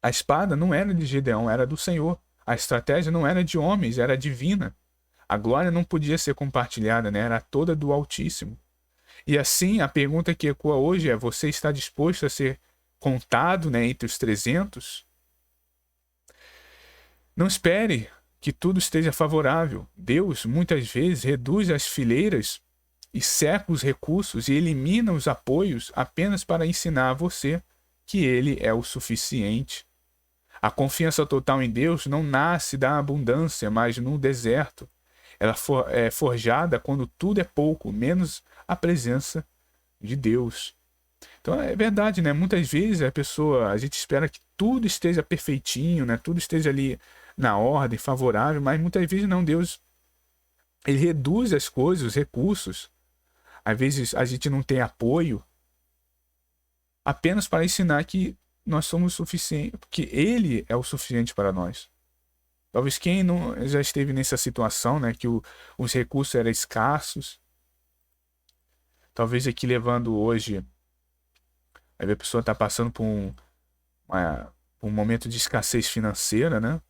A espada não era de Gedeão, era do Senhor. A estratégia não era de homens, era divina. A glória não podia ser compartilhada, né? Era toda do Altíssimo. E assim, a pergunta que ecoa hoje é: você está disposto a ser contado, né, entre os 300? Não espere que tudo esteja favorável. Deus, muitas vezes, reduz as fileiras e seca os recursos e elimina os apoios apenas para ensinar a você que Ele é o suficiente. A confiança total em Deus não nasce da abundância, mas no deserto. Ela é forjada quando tudo é pouco, menos a presença de Deus. Então é verdade, né? Muitas vezes a gente espera que tudo esteja perfeitinho, né? Tudo esteja ali na ordem, favorável, mas muitas vezes não. Deus, ele reduz as coisas, os recursos. Às vezes a gente não tem apoio, apenas para ensinar que nós somos suficientes, que Ele é o suficiente para nós. Talvez quem não já esteve nessa situação, né, que os recursos eram escassos, talvez aqui levando hoje, aí a pessoa está passando por um momento de escassez financeira, né?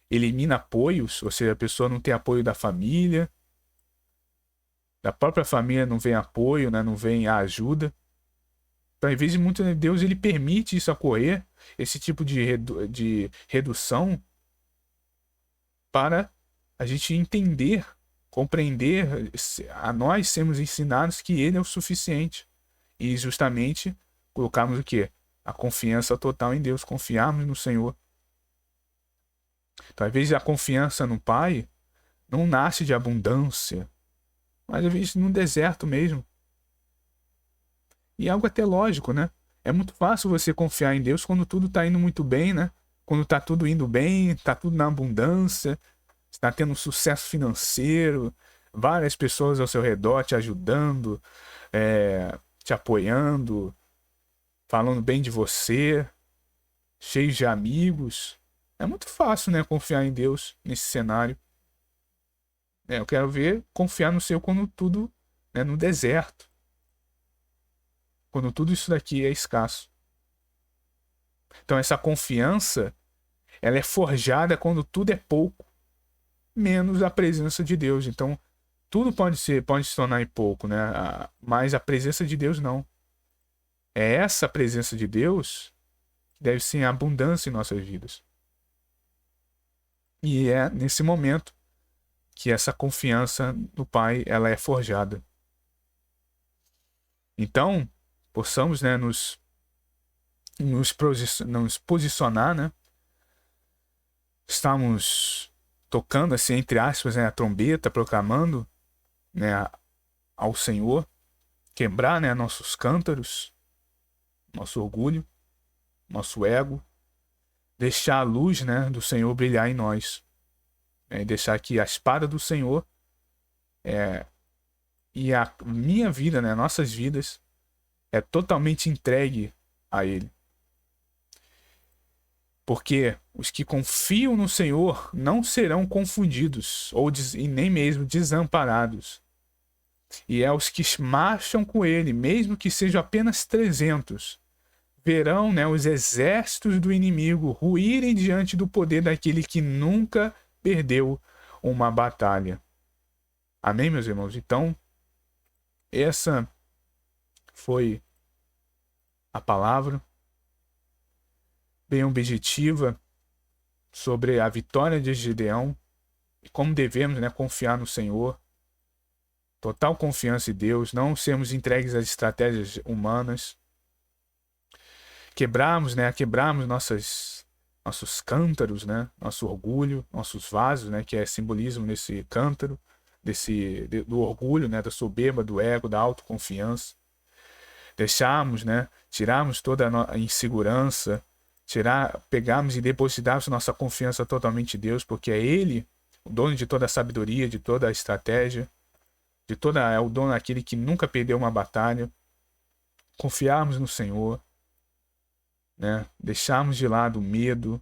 Elimina apoios, ou seja, a pessoa não tem apoio da família, Da própria família não vem apoio, né? Não vem a ajuda. Então, às vezes, muito Deus ele permite isso ocorrer, esse tipo de redução, para a gente entender, compreender, a nós sermos ensinados que Ele é o suficiente. E justamente colocarmos o quê? A confiança total em Deus, confiarmos no Senhor. Então, às vezes, a confiança no Pai não nasce de abundância, mas às vezes no deserto mesmo. E é algo até lógico, né? É muito fácil você confiar em Deus quando tudo está indo muito bem, né? Quando está tudo indo bem, está tudo na abundância, está tendo sucesso financeiro, várias pessoas ao seu redor te ajudando, te apoiando, falando bem de você, cheios de amigos. É muito fácil, né, confiar em Deus nesse cenário. Eu quero ver confiar no Senhor quando tudo, né, no deserto, quando tudo isso daqui é escasso. Então essa confiança, ela é forjada quando tudo é pouco, menos a presença de Deus. Então tudo pode se tornar em pouco, né? Mas a presença de Deus não. É essa presença de Deus que deve ser em abundância em nossas vidas. E é nesse momento que essa confiança no Pai ela é forjada. Então, possamos, né, nos posicionar, né? Estamos tocando, assim, entre aspas, né, a trombeta, proclamando, né, ao Senhor, quebrar, né, nossos cântaros, nosso orgulho, nosso ego, deixar a luz, né, do Senhor brilhar em nós, né, e deixar que a espada do Senhor e a minha vida, né, nossas vidas, é totalmente entregue a Ele. Porque os que confiam no Senhor não serão confundidos e nem mesmo desamparados. E é os que marcham com Ele, mesmo que sejam apenas 300, verão, né, os exércitos do inimigo ruírem diante do poder daquele que nunca perdeu uma batalha. Amém, meus irmãos? Então, essa foi a palavra bem objetiva sobre a vitória de Gideão e como devemos, né, confiar no Senhor. Total confiança em Deus, não sermos entregues às estratégias humanas. Quebrarmos nossos cântaros, né, nosso orgulho, nossos vasos, né, que é simbolismo nesse cântaro, do orgulho, né, da soberba, do ego, da autoconfiança. Deixarmos, né, tirarmos toda a insegurança, pegarmos e depositarmos nossa confiança totalmente em Deus, porque é Ele o dono de toda a sabedoria, de toda a estratégia, é o dono daquele que nunca perdeu uma batalha. Confiarmos no Senhor, né, deixarmos de lado o medo,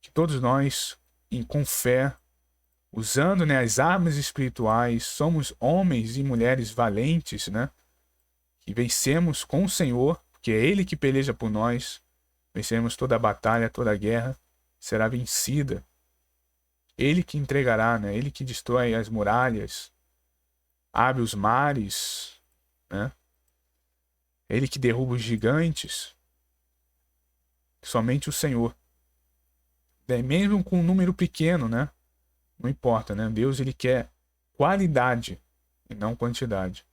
que todos nós, com fé, usando, né, as armas espirituais, somos homens e mulheres valentes, né, que vencemos com o Senhor, que é Ele que peleja por nós. Venceremos toda a batalha, toda a guerra será vencida. Ele que entregará, né? Ele que destrói as muralhas, abre os mares, né? Ele que derruba os gigantes. Somente o Senhor. Mesmo com um número pequeno, né? Não importa, né? Deus ele quer qualidade e não quantidade.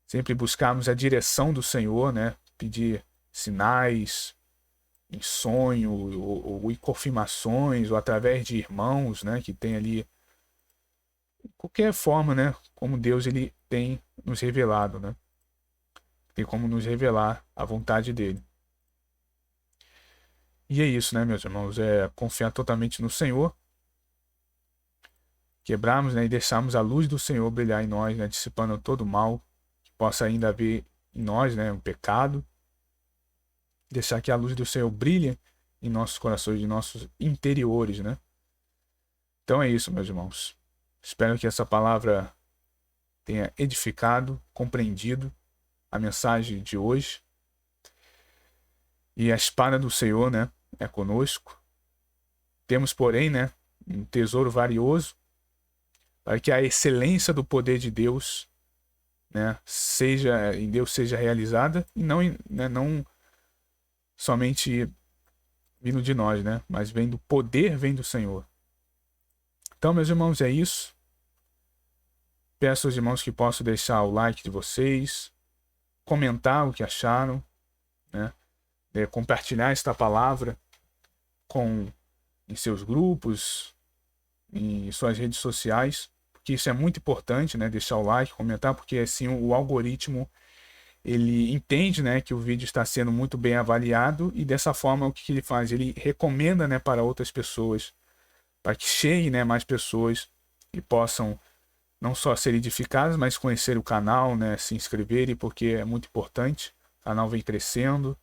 Sempre buscarmos a direção do Senhor, né? Pedir sinais, em sonho, ou em confirmações, ou através de irmãos, né, que tem ali, qualquer forma, né, como Deus ele tem nos revelado, né, tem como nos revelar a vontade dele. E é isso, né, meus irmãos, é confiar totalmente no Senhor, quebrarmos, né, e deixarmos a luz do Senhor brilhar em nós, né, dissipando todo o mal que possa ainda haver em nós, né, um pecado, deixar que a luz do Senhor brilhe em nossos corações, em nossos interiores, né? Então é isso, meus irmãos. Espero que essa palavra tenha edificado, compreendido a mensagem de hoje. E a espada do Senhor, né, é conosco. Temos, porém, né, um tesouro valioso para que a excelência do poder de Deus, né, em Deus seja realizada, e não, né, não somente vindo de nós, né, mas vem do poder, vem do Senhor. Então, meus irmãos, é isso. Peço aos irmãos que possam deixar o like de vocês, comentar o que acharam, né, compartilhar esta palavra em seus grupos, em suas redes sociais, porque isso é muito importante, né, deixar o like, comentar, porque assim o algoritmo ele entende, né, que o vídeo está sendo muito bem avaliado, e dessa forma o que ele faz? Ele recomenda, né, para outras pessoas, para que chegue, né, mais pessoas e possam não só ser edificadas, mas conhecer o canal, né, se inscreverem, porque é muito importante. O canal vem crescendo,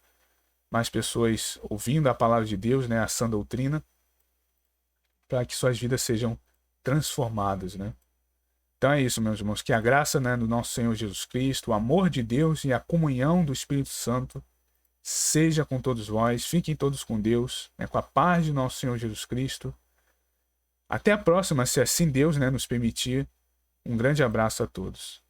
mais pessoas ouvindo a palavra de Deus, né, a sã doutrina, para que suas vidas sejam transformadas, né? Então é isso, meus irmãos, que a graça, né, do nosso Senhor Jesus Cristo, o amor de Deus e a comunhão do Espírito Santo seja com todos vós. Fiquem todos com Deus, né, com a paz de nosso Senhor Jesus Cristo. Até a próxima, se assim Deus, né, nos permitir. Um grande abraço a todos.